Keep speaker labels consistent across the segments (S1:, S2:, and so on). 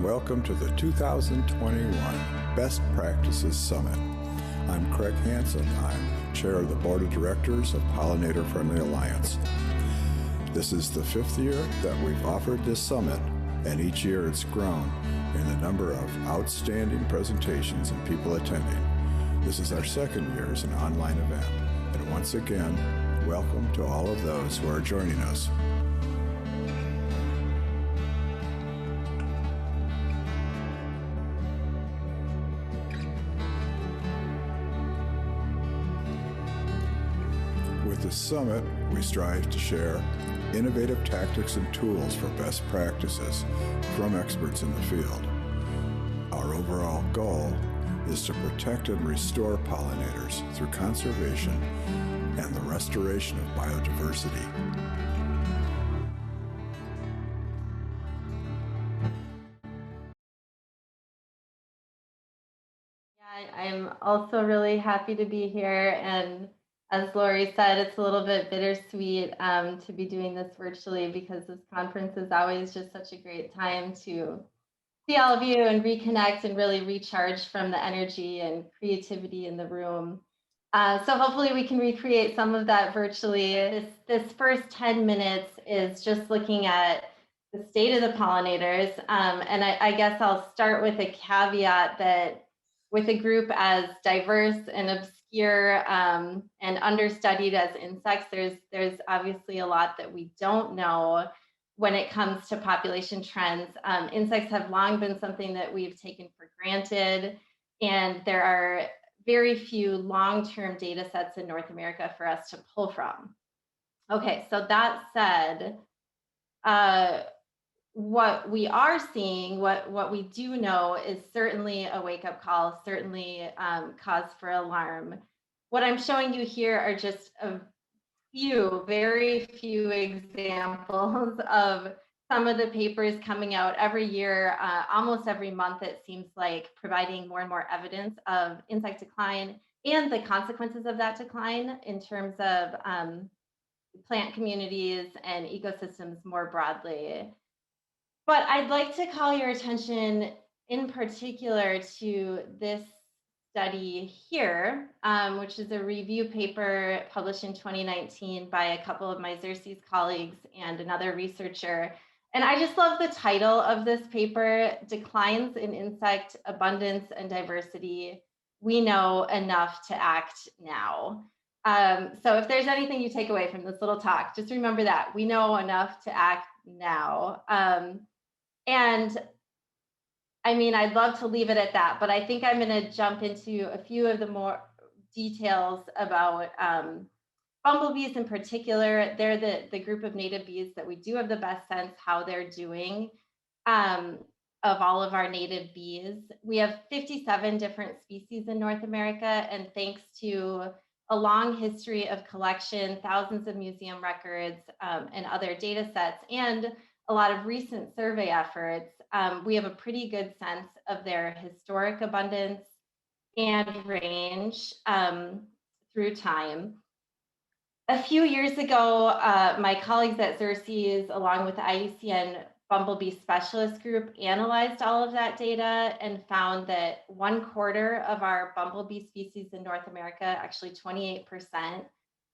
S1: welcome to the 2021 Best Practices Summit. I'm Craig Hansen. I'm Chair of the Board of Directors of Pollinator Friendly Alliance. This is the fifth year that we've offered this summit, and each year it's grown in the number of outstanding presentations and people attending. This is our second year as an online event, and once again, welcome to all of those who are joining us. With this summit, we strive to share innovative tactics and tools for best practices from experts in the field. Our overall goal is to protect and restore pollinators through conservation and the restoration of biodiversity.
S2: I'm also really happy to be here, and as Lori said, it's a little bit bittersweet to be doing this virtually because this conference is always just such a great time to see all of you and reconnect and really recharge from the energy and creativity in the room. So hopefully we can recreate some of that virtually. This first 10 minutes is just looking at the state of the pollinators, and I guess I'll start with a caveat that with a group as diverse and obscure and understudied as insects, there's obviously a lot that we don't know when it comes to population trends. Insects have long been something that we've taken for granted, and there are very few long-term data sets in North America for us to pull from. Okay, so that said, what we are seeing, what we do know is certainly a wake-up call, certainly cause for alarm. What I'm showing you here are just a very few examples of some of the papers coming out every year, almost every month, it seems like, providing more and more evidence of insect decline and the consequences of that decline in terms of plant communities and ecosystems more broadly. But I'd like to call your attention in particular to this study here, which is a review paper published in 2019 by a couple of my Xerces colleagues and another researcher. And I just love the title of this paper, Declines in Insect Abundance and Diversity. We know enough to act now. So if there's anything you take away from this little talk, just remember that we know enough to act now. And I mean, I'd love to leave it at that, but I think I'm going to jump into a few of the more details about bumblebees in particular. They're the group of native bees that we do have the best sense how they're doing of all of our native bees. We have 57 different species in North America, and thanks to a long history of collection, thousands of museum records, and other data sets, and a lot of recent survey efforts, we have a pretty good sense of their historic abundance and range through time. A few years ago, my colleagues at Xerces, along with the IUCN Bumblebee Specialist Group, analyzed all of that data and found that 1/4 of our bumblebee species in North America, actually 28%,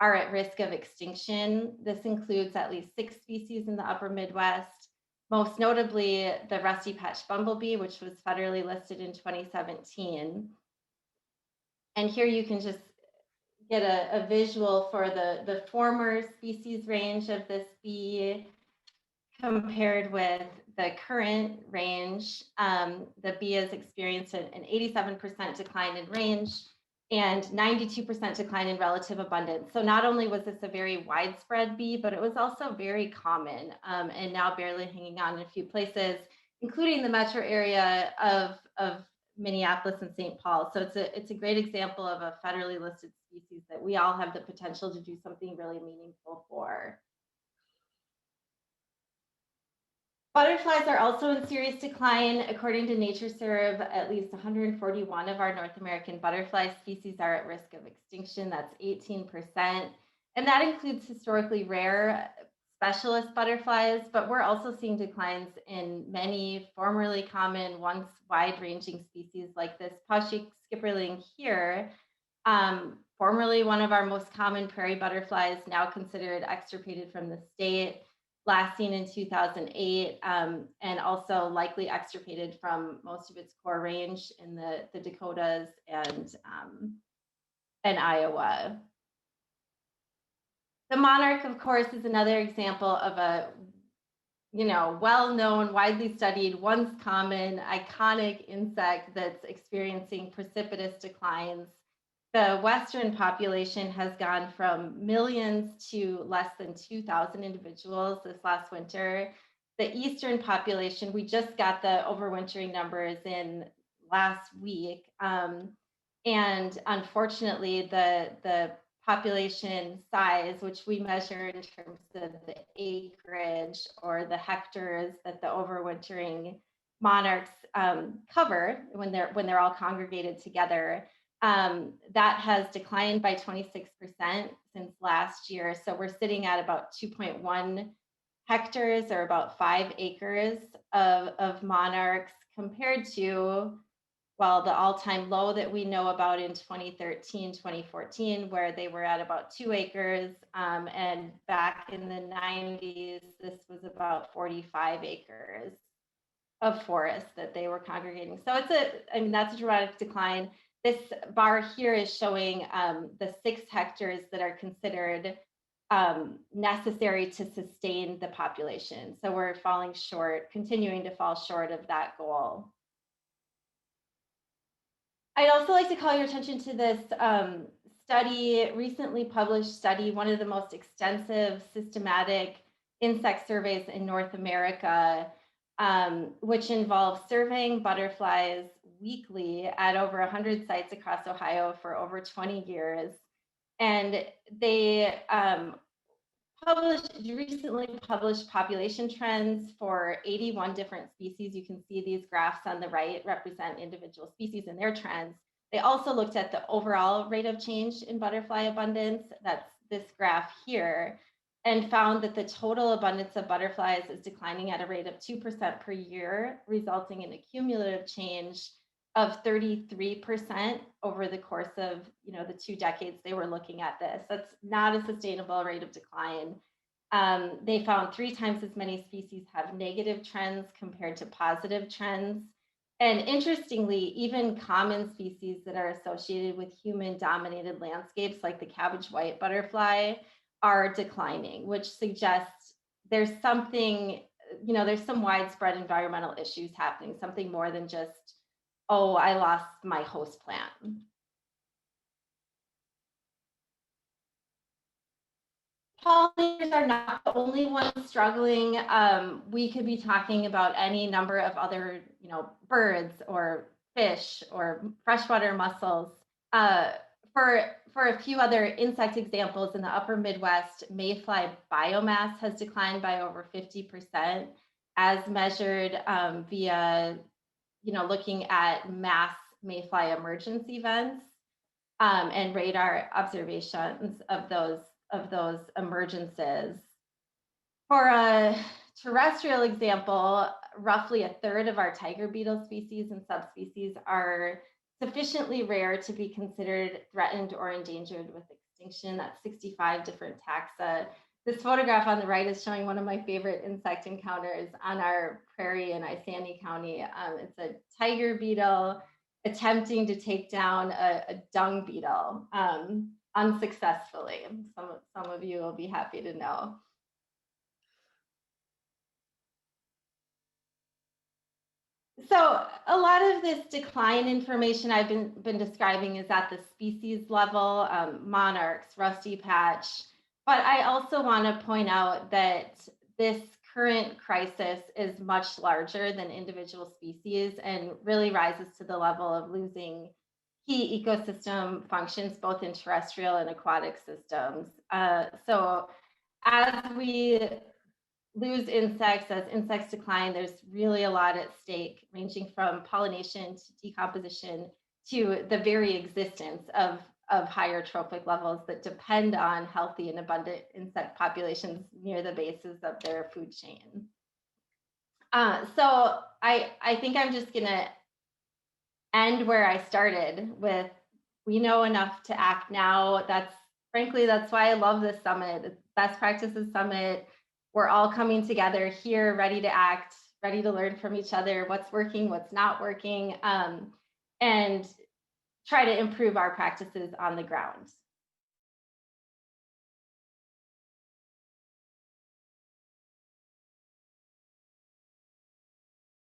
S2: are at risk of extinction. This includes at least 6 species in the upper Midwest, most notably the rusty patch bumblebee, which was federally listed in 2017. And here you can just get a visual for the former species range of this bee compared with the current range. The bee has experienced an 87% decline in range and 92% decline in relative abundance. So not only was this a very widespread bee, but it was also very common and now barely hanging on in a few places, including the metro area of Minneapolis and St. Paul. So it's a great example of a federally listed species that we all have the potential to do something really meaningful for. Butterflies are also in serious decline. According to NatureServe, at least 141 of our North American butterfly species are at risk of extinction. That's 18%. And that includes historically rare specialist butterflies, but we're also seeing declines in many formerly common, once wide-ranging species like this Paschi skipperling here, formerly one of our most common prairie butterflies, now considered extirpated from the state, last seen in 2008, and also likely extirpated from most of its core range in the Dakotas and Iowa. The monarch, of course, is another example of a well-known, widely studied, once common, iconic insect that's experiencing precipitous declines. The Western population has gone from millions to less than 2,000 individuals this last winter. The Eastern population, we just got the overwintering numbers in last week. And unfortunately, the population size, which we measure in terms of the acreage or the hectares that the overwintering monarchs cover when they're all congregated together, that has declined by 26% since last year. So we're sitting at about 2.1 hectares or about 5 acres of monarchs compared to, well, the all-time low that we know about in 2013, 2014, where they were at about 2 acres. And back in the 90s, this was about 45 acres of forest that they were congregating. So that's a dramatic decline. This bar here is showing the 6 hectares that are considered necessary to sustain the population. So we're falling short, continuing to fall short of that goal. I'd also like to call your attention to this recently published study, one of the most extensive systematic insect surveys in North America, which involves surveying butterflies weekly at over 100 sites across Ohio for over 20 years. And they recently published population trends for 81 different species. You can see these graphs on the right represent individual species and their trends. They also looked at the overall rate of change in butterfly abundance, that's this graph here, and found that the total abundance of butterflies is declining at a rate of 2% per year, resulting in a cumulative change of 33% over the course of the 2 decades they were looking at this. That's not a sustainable rate of decline. They found 3 times as many species have negative trends compared to positive trends. And interestingly, even common species that are associated with human-dominated landscapes, like the cabbage white butterfly, are declining, which suggests there's something, there's some widespread environmental issues happening, something more than just, oh, I lost my host plant. Pollinators are not the only ones struggling. We could be talking about any number of other, birds or fish or freshwater mussels. For a few other insect examples in the upper Midwest, mayfly biomass has declined by over 50% as measured via, looking at mass mayfly emergence events and radar observations of those emergences. For a terrestrial example, roughly a third of our tiger beetle species and subspecies are sufficiently rare to be considered threatened or endangered with extinction. That's 65 different taxa. This photograph on the right is showing one of my favorite insect encounters on our prairie in Isanti County. It's a tiger beetle attempting to take down a dung beetle unsuccessfully. Some of you will be happy to know. So a lot of this decline information I've been describing is at the species level, monarchs, rusty patch. But I also want to point out that this current crisis is much larger than individual species and really rises to the level of losing key ecosystem functions, both in terrestrial and aquatic systems. So as we lose insects, as insects decline, there's really a lot at stake, ranging from pollination to decomposition to the very existence of of higher trophic levels that depend on healthy and abundant insect populations near the bases of their food chain. So I think I'm just gonna end where I started with, we know enough to act now. That's frankly, that's why I love this summit. It's Best Practices Summit. We're all coming together here, ready to act, ready to learn from each other, what's working, what's not working, and try to improve our practices on the ground.